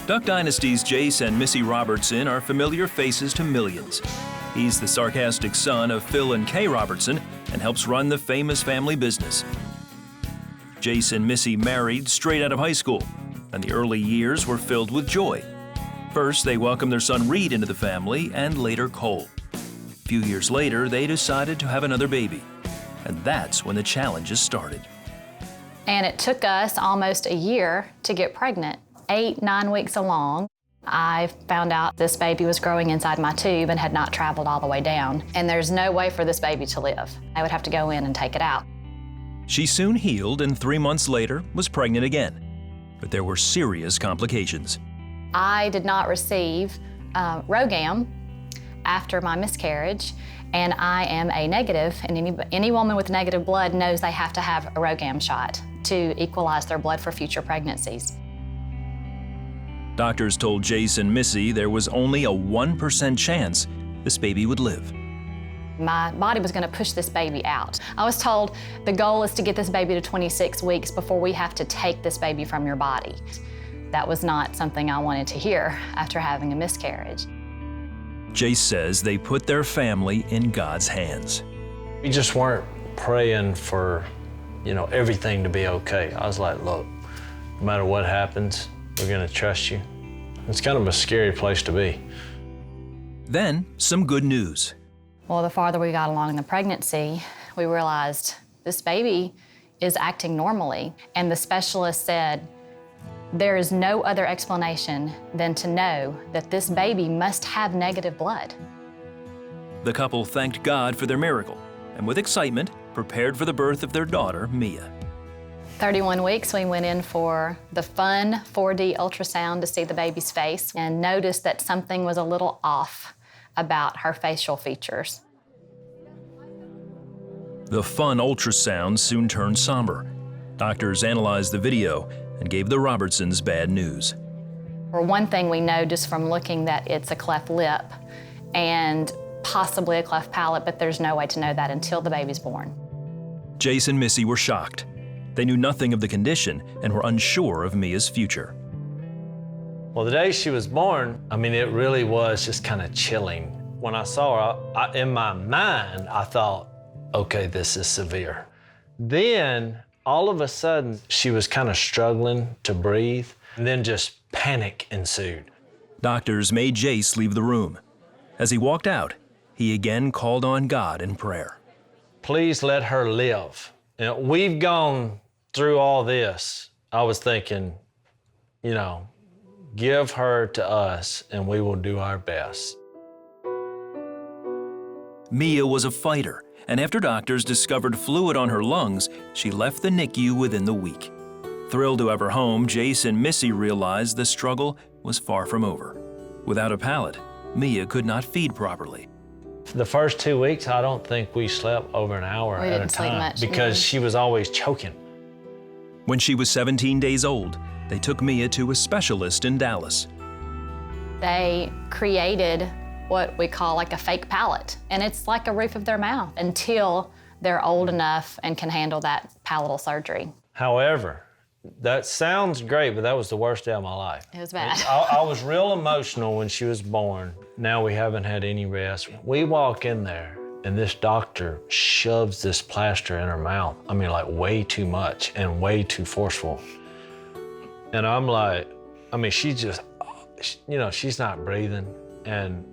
Duck Dynasty's Jase and Missy Robertson are familiar faces to millions. He's the sarcastic son of Phil and Kay Robertson and helps run the famous family business. Jase and Missy married straight out of high school, and the early years were filled with joy. First, they welcomed their son Reed into the family, and later Cole. A few years later, they decided to have another baby, and that's when the challenges started. And it took us almost a year to get pregnant. 8-9 weeks along, I found out this baby was growing inside my tube and had not traveled all the way down. And there's no way for this baby to live. I would have to go in and take it out. She soon healed and 3 months later was pregnant again. But there were serious complications. I did not receive RhoGAM after my miscarriage, and I am A negative, and any woman with negative blood knows they have to have a RhoGAM shot to equalize their blood for future pregnancies. Doctors told Jase and Missy there was only a 1% chance this baby would live. My body was going to push this baby out. I was told the goal is to get this baby to 26 weeks before we have to take this baby from your body. That was not something I wanted to hear after having a miscarriage. Jase says they put their family in God's hands. We just weren't praying for, everything to be okay. I was like, look, no matter what happens, we're gonna trust you. It's kind of a scary place to be. Then, some good news. Well, the farther we got along in the pregnancy, we realized this baby is acting normally. And the specialist said, there is no other explanation than to know that this baby must have negative blood. The couple thanked God for their miracle, and with excitement, prepared for the birth of their daughter, Mia. 31 weeks, we went in for the fun 4D ultrasound to see the baby's face and noticed that something was a little off about her facial features. The fun ultrasound soon turned somber. Doctors analyzed the video and gave the Robertsons bad news. For one thing, we know just from looking that it's a cleft lip and possibly a cleft palate, but there's no way to know that until the baby's born. Jase and Missy were shocked. They knew nothing of the condition and were unsure of Mia's future. Well, the day she was born, it really was just kind of chilling. When I saw her, in my mind, I thought, okay, this is severe. Then, all of a sudden, she was kind of struggling to breathe, and then just panic ensued. Doctors made Jase leave the room. As he walked out, he again called on God in prayer. Please let her live. We've gone through all this. I was thinking, give her to us and we will do our best. Mia was a fighter, and after doctors discovered fluid on her lungs, she left the NICU within the week. Thrilled to have her home, Jase and Missy realized the struggle was far from over. Without a palate, Mia could not feed properly. The first 2 weeks, I don't think we slept over an hour at a time because she was always choking. When she was 17 days old, they took Mia to a specialist in Dallas. They created what we call like a fake palate, and it's like a roof of their mouth until they're old enough and can handle that palatal surgery. However, that sounds great, but that was the worst day of my life. It was bad. I was real emotional when she was born. Now we haven't had any rest. We walk in there, and this doctor shoves this plaster in her mouth. Like way too much and way too forceful. And I'm like, she's just, she's not breathing. And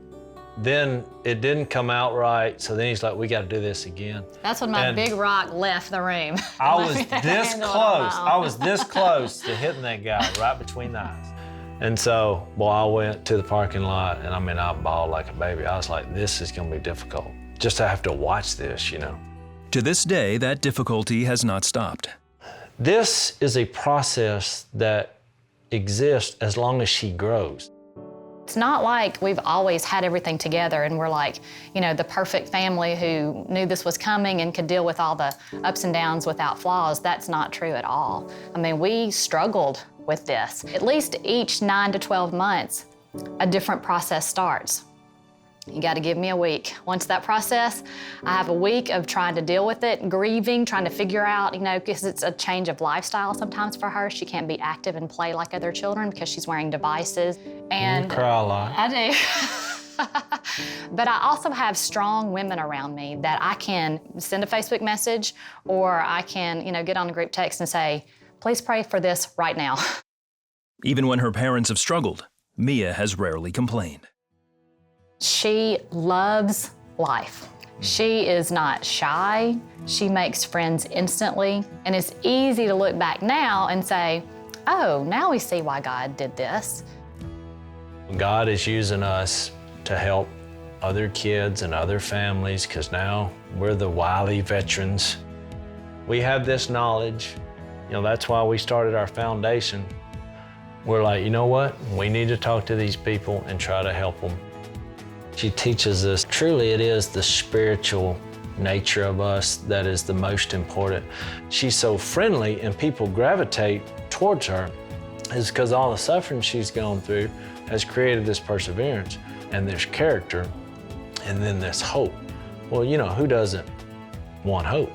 then it didn't come out right, so then he's like, we got to do this again. That's when my big rock left the room. I was this close. I was this close to hitting that guy right between the eyes. And so, I went to the parking lot, and I bawled like a baby. I was like, this is going to be difficult, just to have to watch this, To this day, that difficulty has not stopped. This is a process that exists as long as she grows. It's not like we've always had everything together and we're like, the perfect family who knew this was coming and could deal with all the ups and downs without flaws. That's not true at all. We struggled with this. At least each 9 to 12 months, a different process starts. You got to give me a week. Once that process, I have a week of trying to deal with it, grieving, trying to figure out, because it's a change of lifestyle sometimes for her. She can't be active and play like other children because she's wearing devices. And you cry a lot. I do. But I also have strong women around me that I can send a Facebook message, or I can, get on a group text and say, please pray for this right now. Even when her parents have struggled, Mia has rarely complained. She loves life. She is not shy. She makes friends instantly. And it's easy to look back now and say, oh, now we see why God did this. God is using us to help other kids and other families, because now we're the wily veterans. We have this knowledge. That's why we started our foundation. We're like, you know what? We need to talk to these people and try to help them. She teaches us, truly it is the spiritual nature of us that is the most important. She's so friendly and people gravitate towards her is because all the suffering she's gone through has created this perseverance, and there's character, and then there's hope. Well, who doesn't want hope?